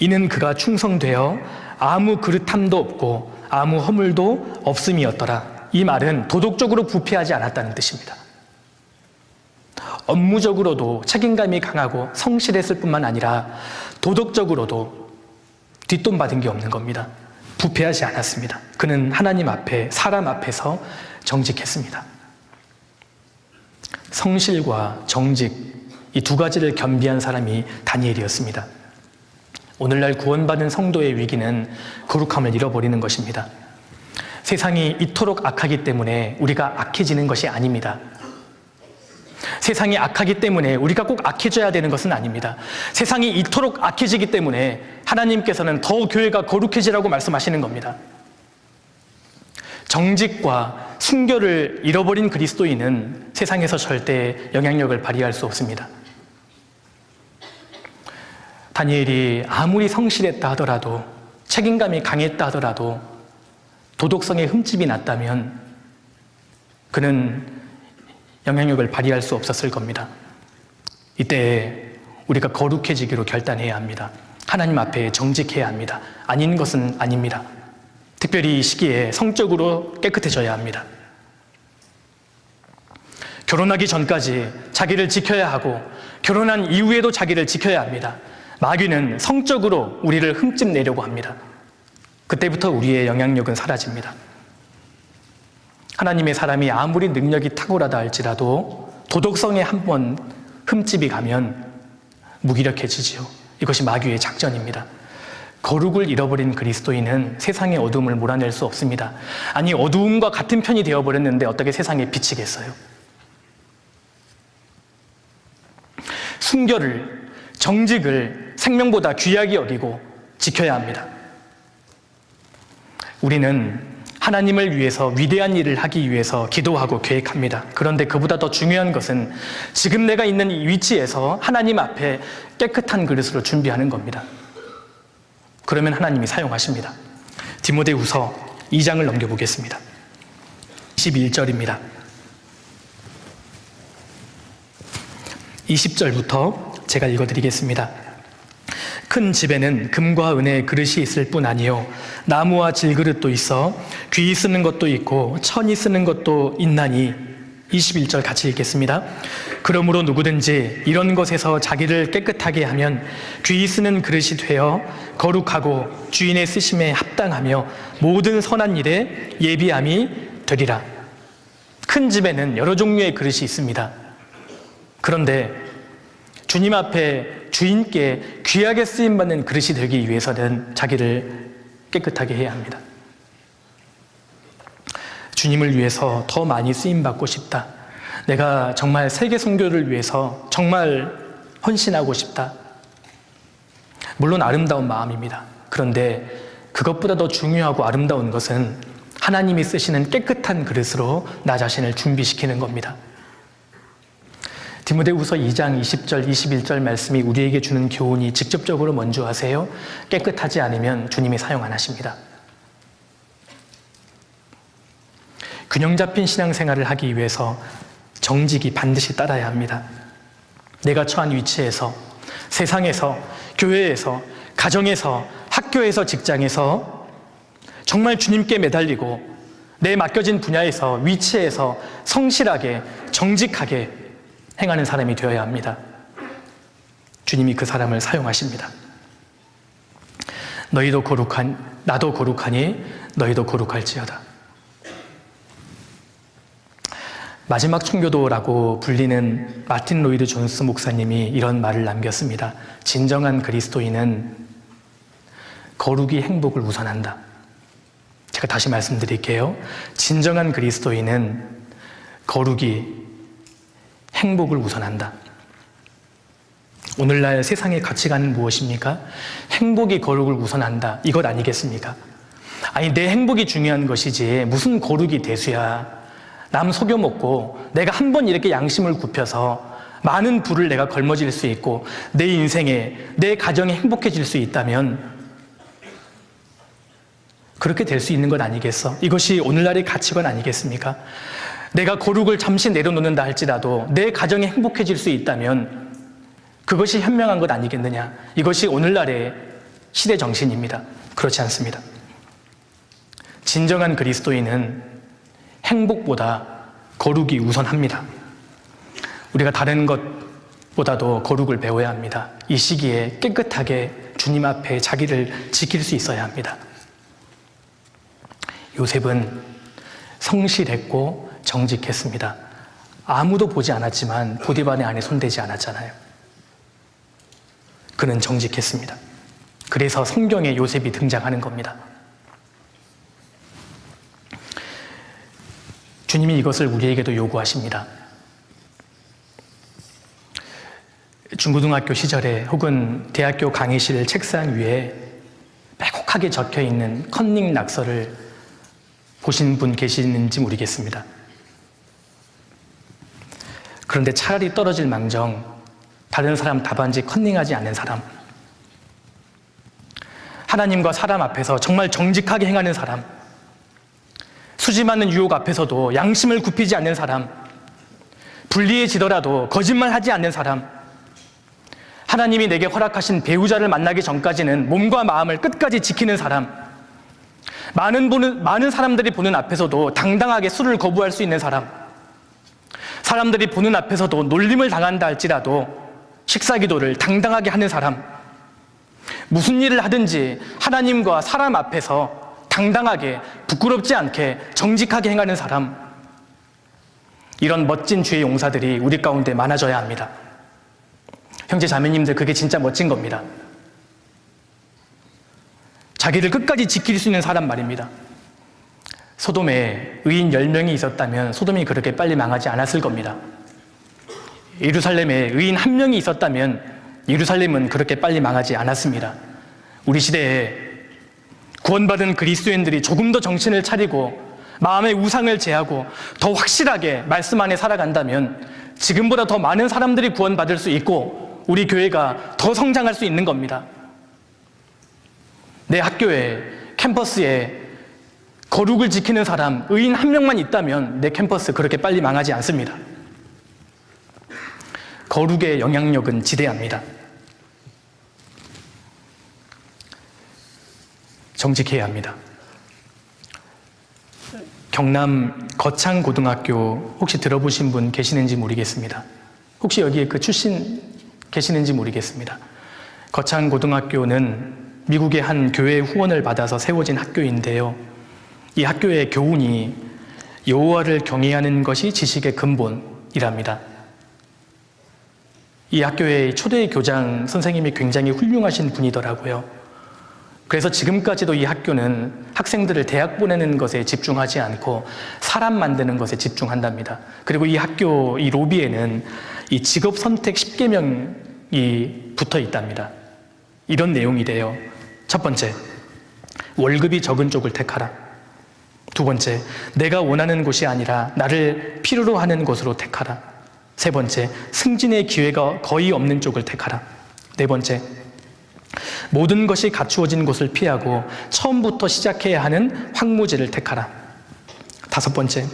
이는 그가 충성되어 아무 그릇함도 없고 아무 허물도 없음이었더라. 이 말은 도덕적으로 부패하지 않았다는 뜻입니다. 업무적으로도 책임감이 강하고 성실했을 뿐만 아니라 도덕적으로도 뒷돈 받은 게 없는 겁니다. 부패하지 않았습니다. 그는 하나님 앞에, 사람 앞에서 정직했습니다. 성실과 정직, 이 두 가지를 겸비한 사람이 다니엘이었습니다. 오늘날 구원받은 성도의 위기는 거룩함을 잃어버리는 것입니다. 세상이 이토록 악하기 때문에 우리가 악해지는 것이 아닙니다. 세상이 악하기 때문에 우리가 꼭 악해져야 되는 것은 아닙니다. 세상이 이토록 악해지기 때문에 하나님께서는 더 교회가 거룩해지라고 말씀하시는 겁니다. 정직과 순결을 잃어버린 그리스도인은 세상에서 절대 영향력을 발휘할 수 없습니다. 다니엘이 아무리 성실했다 하더라도, 책임감이 강했다 하더라도 도덕성에 흠집이 났다면 그는 영향력을 발휘할 수 없었을 겁니다. 이때 우리가 거룩해지기로 결단해야 합니다. 하나님 앞에 정직해야 합니다. 아닌 것은 아닙니다. 특별히 이 시기에 성적으로 깨끗해져야 합니다. 결혼하기 전까지 자기를 지켜야 하고 결혼한 이후에도 자기를 지켜야 합니다. 마귀는 성적으로 우리를 흠집 내려고 합니다. 그때부터 우리의 영향력은 사라집니다. 하나님의 사람이 아무리 능력이 탁월하다 할지라도 도덕성에 한번 흠집이 가면 무기력해지지요. 이것이 마귀의 작전입니다. 거룩을 잃어버린 그리스도인은 세상의 어두움을 몰아낼 수 없습니다. 아니, 어두움과 같은 편이 되어버렸는데 어떻게 세상에 비치겠어요? 순결을, 정직을 생명보다 귀하게 여기고 지켜야 합니다. 우리는 하나님을 위해서 위대한 일을 하기 위해서 기도하고 계획합니다. 그런데 그보다 더 중요한 것은 지금 내가 있는 이 위치에서 하나님 앞에 깨끗한 그릇으로 준비하는 겁니다. 그러면 하나님이 사용하십니다. 디모데후서 2장을 넘겨보겠습니다. 21절입니다. 20절부터 제가 읽어드리겠습니다. 큰 집에는 금과 은의 그릇이 있을 뿐 아니요 나무와 질그릇도 있어 귀히 쓰는 것도 있고 천이 쓰는 것도 있나니 21절 같이 읽겠습니다. 그러므로 누구든지 이런 것에서 자기를 깨끗하게 하면 귀히 쓰는 그릇이 되어 거룩하고 주인의 쓰심에 합당하며 모든 선한 일에 예비함이 되리라. 큰 집에는 여러 종류의 그릇이 있습니다. 그런데 주님 앞에 주인께 귀하게 쓰임받는 그릇이 되기 위해서는 자기를 깨끗하게 해야 합니다. 주님을 위해서 더 많이 쓰임받고 싶다. 내가 정말 세계 선교를 위해서 정말 헌신하고 싶다. 물론 아름다운 마음입니다. 그런데 그것보다 더 중요하고 아름다운 것은 하나님이 쓰시는 깨끗한 그릇으로 나 자신을 준비시키는 겁니다. 디모데후서 2장 20절, 21절 말씀이 우리에게 주는 교훈이 직접적으로 먼저 하세요. 깨끗하지 않으면 주님이 사용 안 하십니다. 균형 잡힌 신앙생활을 하기 위해서 정직이 반드시 따라야 합니다. 내가 처한 위치에서, 세상에서, 교회에서, 가정에서, 학교에서, 직장에서 정말 주님께 매달리고 내 맡겨진 분야에서, 위치에서 성실하게, 정직하게 행하는 사람이 되어야 합니다. 주님이 그 사람을 사용하십니다. 너희도 나도 거룩하니 너희도 거룩할지어다. 마지막 청교도라고 불리는 마틴 로이드 존스 목사님이 이런 말을 남겼습니다. 진정한 그리스도인은 거룩이 행복을 우선한다. 제가 다시 말씀드릴게요. 진정한 그리스도인은 거룩이 행복을 우선한다. 오늘날 세상의 가치관은 무엇입니까? 행복이 거룩을 우선한다. 이것 아니겠습니까? 아니, 내 행복이 중요한 것이지 무슨 거룩이 대수야. 남 속여먹고 내가 한 번 이렇게 양심을 굽혀서 많은 부를 내가 걸머질 수 있고 내 인생에, 내 가정이 행복해질 수 있다면 그렇게 될 수 있는 것 아니겠어? 이것이 오늘날의 가치관 아니겠습니까? 내가 거룩을 잠시 내려놓는다 할지라도 내 가정이 행복해질 수 있다면 그것이 현명한 것 아니겠느냐? 이것이 오늘날의 시대 정신입니다. 그렇지 않습니다. 진정한 그리스도인은 행복보다 거룩이 우선합니다. 우리가 다른 것보다도 거룩을 배워야 합니다. 이 시기에 깨끗하게 주님 앞에 자기를 지킬 수 있어야 합니다. 요셉은 성실했고 정직했습니다. 아무도 보지 않았지만 보디발의 안에 손대지 않았잖아요. 그는 정직했습니다. 그래서 성경에 요셉이 등장하는 겁니다. 주님이 이것을 우리에게도 요구하십니다. 중고등학교 시절에 혹은 대학교 강의실 책상 위에 빼곡하게 적혀있는 컨닝 낙서를 보신 분 계시는지 모르겠습니다. 그런데 차라리 떨어질 망정 다른 사람 답안지 컨닝하지 않는 사람, 하나님과 사람 앞에서 정말 정직하게 행하는 사람, 수지 많은 유혹 앞에서도 양심을 굽히지 않는 사람, 불리해지더라도 거짓말하지 않는 사람, 하나님이 내게 허락하신 배우자를 만나기 전까지는 몸과 마음을 끝까지 지키는 사람, 많은 사람들이 보는 앞에서도 당당하게 술을 거부할 수 있는 사람, 사람들이 보는 앞에서도 놀림을 당한다 할지라도 식사기도를 당당하게 하는 사람, 무슨 일을 하든지 하나님과 사람 앞에서 당당하게 부끄럽지 않게 정직하게 행하는 사람, 이런 멋진 주의 용사들이 우리 가운데 많아져야 합니다. 형제 자매님들, 그게 진짜 멋진 겁니다. 자기를 끝까지 지킬 수 있는 사람 말입니다. 소돔에 의인 10명이 있었다면 소돔이 그렇게 빨리 망하지 않았을 겁니다. 예루살렘에 의인 1명이 있었다면 예루살렘은 그렇게 빨리 망하지 않았습니다. 우리 시대에 구원받은 그리스도인들이 조금 더 정신을 차리고 마음의 우상을 제하고 더 확실하게 말씀 안에 살아간다면 지금보다 더 많은 사람들이 구원받을 수 있고 우리 교회가 더 성장할 수 있는 겁니다. 내 학교에, 캠퍼스에 거룩을 지키는 사람, 의인 1명만 있다면 내 캠퍼스 그렇게 빨리 망하지 않습니다. 거룩의 영향력은 지대합니다. 정직해야 합니다. 경남 거창고등학교 혹시 들어보신 분 계시는지 모르겠습니다. 혹시 여기에 그 출신 계시는지 모르겠습니다. 거창고등학교는 미국의 한 교회의 후원을 받아서 세워진 학교인데요. 이 학교의 교훈이 여호와를 경외하는 것이 지식의 근본이랍니다. 이 학교의 초대 교장 선생님이 굉장히 훌륭하신 분이더라고요. 그래서 지금까지도 이 학교는 학생들을 대학 보내는 것에 집중하지 않고 사람 만드는 것에 집중한답니다. 그리고 이 학교 이 로비에는 이 직업 선택 10계명이 붙어 있답니다. 이런 내용이 돼요. 첫 번째, 월급이 적은 쪽을 택하라. 두 번째, 내가 원하는 곳이 아니라 나를 필요로 하는 곳으로 택하라. 세 번째, 승진의 기회가 거의 없는 쪽을 택하라. 네 번째, 모든 것이 갖추어진 곳을 피하고 처음부터 시작해야 하는 황무지를 택하라. 다섯 번째,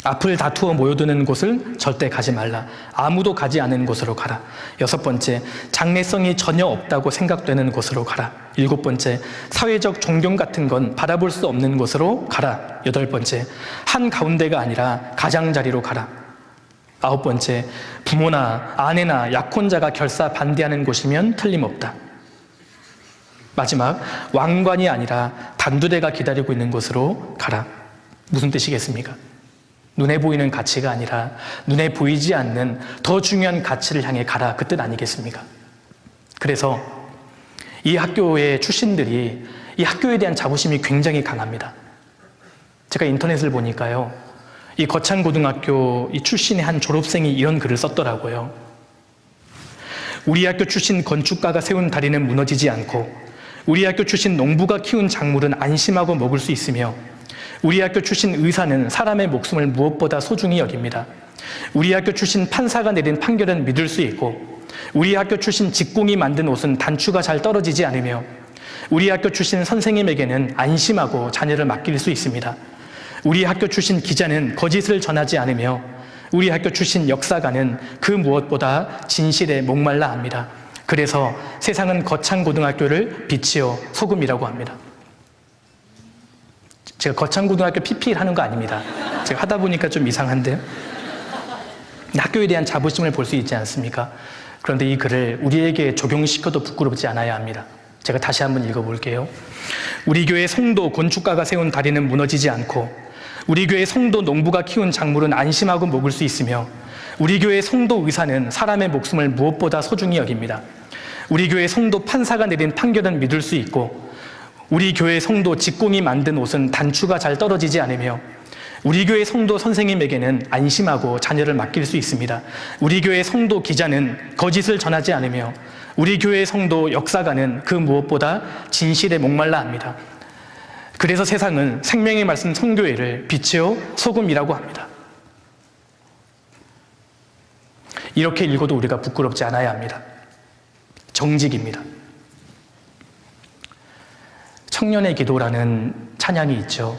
앞을 다투어 모여드는 곳을 절대 가지 말라. 아무도 가지 않은 곳으로 가라. 여섯 번째, 장래성이 전혀 없다고 생각되는 곳으로 가라. 일곱 번째, 사회적 존경 같은 건 바라볼 수 없는 곳으로 가라. 여덟 번째, 한 가운데가 아니라 가장자리로 가라. 아홉 번째, 부모나 아내나 약혼자가 결사 반대하는 곳이면 틀림없다. 마지막, 왕관이 아니라 단두대가 기다리고 있는 곳으로 가라. 무슨 뜻이겠습니까? 눈에 보이는 가치가 아니라 눈에 보이지 않는 더 중요한 가치를 향해 가라, 그 뜻 아니겠습니까? 그래서 이 학교의 출신들이 이 학교에 대한 자부심이 굉장히 강합니다. 제가 인터넷을 보니까요, 이 거창고등학교 이 출신의 한 졸업생이 이런 글을 썼더라고요. 우리 학교 출신 건축가가 세운 다리는 무너지지 않고 우리 학교 출신 농부가 키운 작물은 안심하고 먹을 수 있으며 우리 학교 출신 의사는 사람의 목숨을 무엇보다 소중히 여깁니다. 우리 학교 출신 판사가 내린 판결은 믿을 수 있고 우리 학교 출신 직공이 만든 옷은 단추가 잘 떨어지지 않으며 우리 학교 출신 선생님에게는 안심하고 자녀를 맡길 수 있습니다. 우리 학교 출신 기자는 거짓을 전하지 않으며 우리 학교 출신 역사가는 그 무엇보다 진실에 목말라 합니다. 그래서 세상은 거창 고등학교를 빛이요 소금이라고 합니다. 제가 거창 고등학교 PPL 하는 거 아닙니다. 제가 하다 보니까 좀 이상한데요. 학교에 대한 자부심을 볼 수 있지 않습니까? 그런데 이 글을 우리에게 적용시켜도 부끄럽지 않아야 합니다. 제가 다시 한번 읽어볼게요. 우리 교회 성도 건축가가 세운 다리는 무너지지 않고, 우리 교회 성도 농부가 키운 작물은 안심하고 먹을 수 있으며, 우리 교회 성도 의사는 사람의 목숨을 무엇보다 소중히 여깁니다. 우리 교회 성도 판사가 내린 판결은 믿을 수 있고, 우리 교회 성도 직공이 만든 옷은 단추가 잘 떨어지지 않으며, 우리 교회 성도 선생님에게는 안심하고 자녀를 맡길 수 있습니다. 우리 교회 성도 기자는 거짓을 전하지 않으며, 우리 교회 성도 역사가는 그 무엇보다 진실에 목말라 합니다. 그래서 세상은 생명의 말씀 선교회를 빛이요 소금이라고 합니다. 이렇게 읽어도 우리가 부끄럽지 않아야 합니다. 정직입니다. 청년의 기도라는 찬양이 있죠.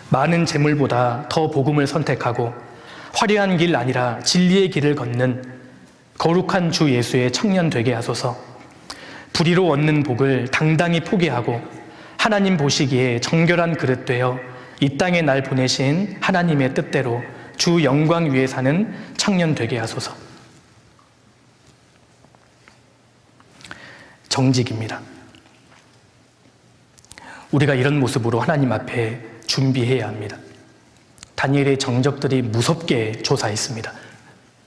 많은 재물보다 더 복음을 선택하고 화려한 길 아니라 진리의 길을 걷는 거룩한 주 예수의 청년 되게 하소서. 불의로 얻는 복을 당당히 포기하고 하나님 보시기에 정결한 그릇 되어 이 땅에 날 보내신 하나님의 뜻대로 주 영광 위에 사는 청년 되게 하소서. 정직입니다. 우리가 이런 모습으로 하나님 앞에 준비해야 합니다. 다니엘의 정적들이 무섭게 조사했습니다.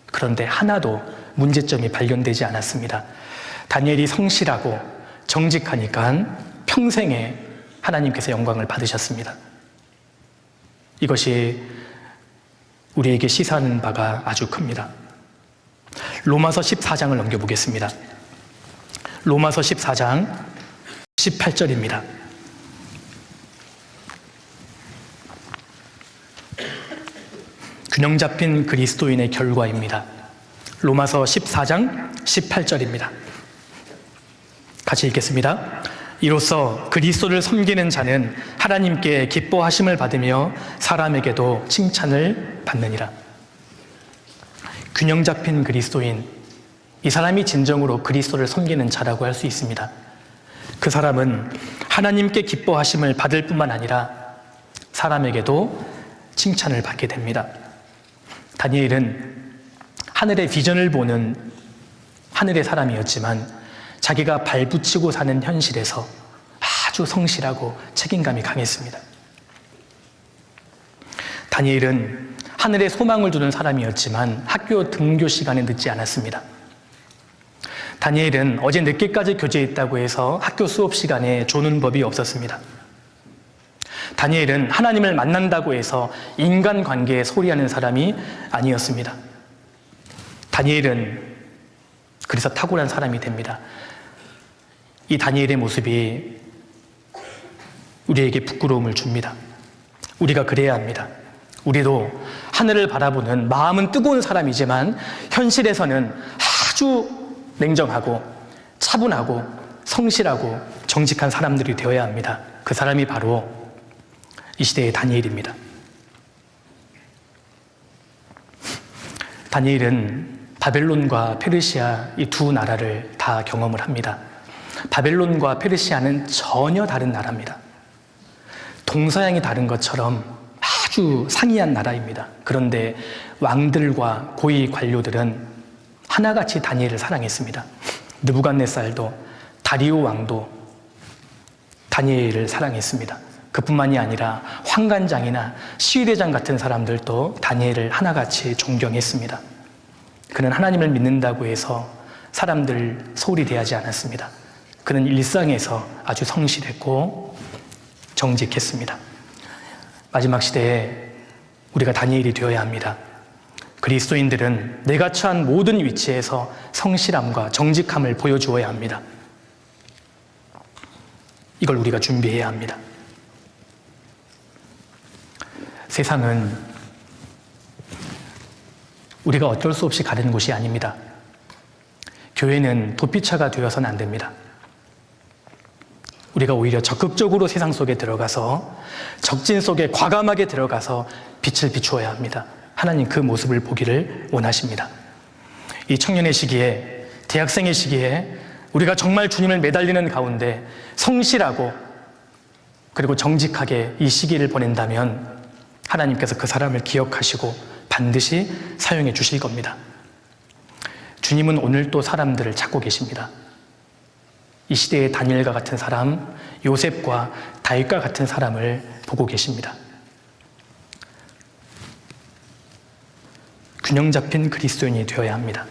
그런데 하나도 문제점이 발견되지 않았습니다. 다니엘이 성실하고 정직하니까 평생에 하나님께서 영광을 받으셨습니다. 이것이 우리에게 시사하는 바가 아주 큽니다. 로마서 14장을 넘겨보겠습니다. 로마서 14장 18절입니다. 균형 잡힌 그리스도인의 결과입니다. 로마서 14장 18절입니다. 같이 읽겠습니다. 이로써 그리스도를 섬기는 자는 하나님께 기뻐하심을 받으며 사람에게도 칭찬을 받느니라. 균형 잡힌 그리스도인, 이 사람이 진정으로 그리스도를 섬기는 자라고 할 수 있습니다. 그 사람은 하나님께 기뻐하심을 받을 뿐만 아니라 사람에게도 칭찬을 받게 됩니다. 다니엘은 하늘의 비전을 보는 하늘의 사람이었지만 자기가 발붙이고 사는 현실에서 아주 성실하고 책임감이 강했습니다. 다니엘은 하늘에 소망을 두는 사람이었지만 학교 등교 시간에 늦지 않았습니다. 다니엘은 어제 늦게까지 교제했다고 해서 학교 수업 시간에 조는 법이 없었습니다. 다니엘은 하나님을 만난다고 해서 인간관계에 소리하는 사람이 아니었습니다. 다니엘은 그래서 탁월한 사람이 됩니다. 이 다니엘의 모습이 우리에게 부끄러움을 줍니다. 우리가 그래야 합니다. 우리도 하늘을 바라보는 마음은 뜨거운 사람이지만 현실에서는 아주 냉정하고 차분하고 성실하고 정직한 사람들이 되어야 합니다. 그 사람이 바로 이 시대의 다니엘입니다. 다니엘은 바벨론과 페르시아 이 두 나라를 다 경험을 합니다. 바벨론과 페르시아는 전혀 다른 나라입니다. 동서양이 다른 것처럼 아주 상이한 나라입니다. 그런데 왕들과 고위 관료들은 하나같이 다니엘을 사랑했습니다. 느부갓네살도 다리오 왕도 다니엘을 사랑했습니다. 그뿐만이 아니라 환관장이나 시위대장 같은 사람들도 다니엘을 하나같이 존경했습니다. 그는 하나님을 믿는다고 해서 사람들 소홀히 대하지 않았습니다. 그는 일상에서 아주 성실했고 정직했습니다. 마지막 시대에 우리가 다니엘이 되어야 합니다. 그리스도인들은 내가 처한 모든 위치에서 성실함과 정직함을 보여주어야 합니다. 이걸 우리가 준비해야 합니다. 세상은 우리가 어쩔 수 없이 가는 곳이 아닙니다. 교회는 도피처가 되어서는 안 됩니다. 우리가 오히려 적극적으로 세상 속에 들어가서 적진 속에 과감하게 들어가서 빛을 비추어야 합니다. 하나님 그 모습을 보기를 원하십니다. 이 청년의 시기에, 대학생의 시기에 우리가 정말 주님을 매달리는 가운데 성실하고 그리고 정직하게 이 시기를 보낸다면 하나님께서 그 사람을 기억하시고 반드시 사용해 주실 겁니다. 주님은 오늘 또 사람들을 찾고 계십니다. 이 시대의 다니엘과 같은 사람, 요셉과 다윗과 같은 사람을 보고 계십니다. 균형 잡힌 그리스도인이 되어야 합니다.